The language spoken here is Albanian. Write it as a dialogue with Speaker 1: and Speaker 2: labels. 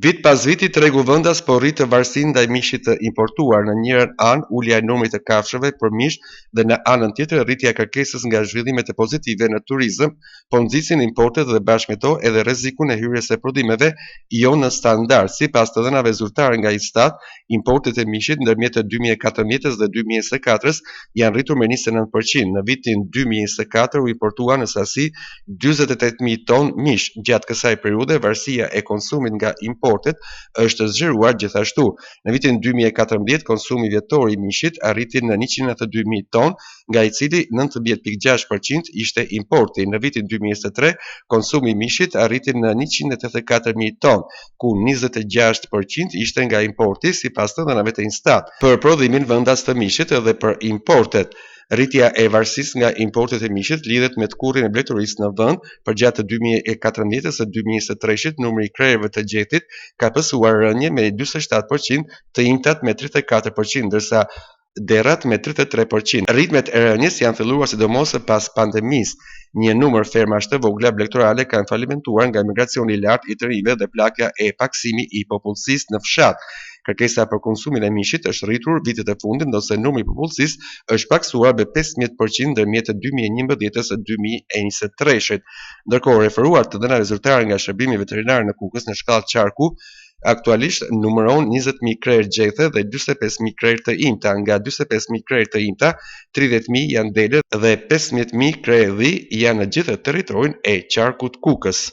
Speaker 1: Vit pas viti tregu vendas po rrit të varësinë ndaj mishit të importuar, në njërin anë ulja e numrit të kafshëve për mish dhe në anën tjetër rritja e kërkesës nga zhvillimet e pozitive në turizëm, po nxisin importet dhe bashkë me to edhe rrezikun e hyrjes së prodhimeve jo në standard. Sipas të dhënave zyrtare nga Istat, importet e mishit ndërmjet të 2014 dhe 2024 janë rritur me 29%. Në vitin 2024 u importua në sasi 48.000 ton mish. Gjatë kësaj periudhe varësia e konsumit nga importet është zgjeruar gjithashtu. Në vitin 2014 konsumi vjetor i mishit arriti në 192.000 ton, nga i cili 19.6% ishte importi. Në vitin 2023 konsumi i mishit arriti në 184.000 ton, ku 26% ishte nga importi sipas të dhënave të Instat për prodhimin vendas të mishit dhe për importet. Rritja e varësisë nga importet e mishit lidhet me kurrin e bletërisë në vend. Përgjatë 2014 dhe 2023 numri i krerëve të gjetit ka pësuar rënje me 47%, të imtat me 34%, ndërsa derrat me 33%. Ritmet e rënjes janë filluar sidomos pas pandemisë. Një numër fermash të vogla blegtorale kanë falimentuar nga emigracioni i lartë i të rinjve dhe plagja e paksimi i popullsisë në fshat. Kërkesa për konsumin e mishit është rritur vitet e fundit, ndërsa numri i popullsisë është paksuar me 15% ndërmjet 2011 dhe 2023. Ndërkohë, referuar të dhënave zyrtare nga Shërbimi Veterinar në Kukës në shkallë qarku, aktualisht numëron 20.000 krerë gjethe dhe 45.000 krerë të imta. Nga 45.000 krerë të imta, 30.000 janë dele dhe 15.000 krerë dhi janë në gjithë territorin e qarkut Kukës.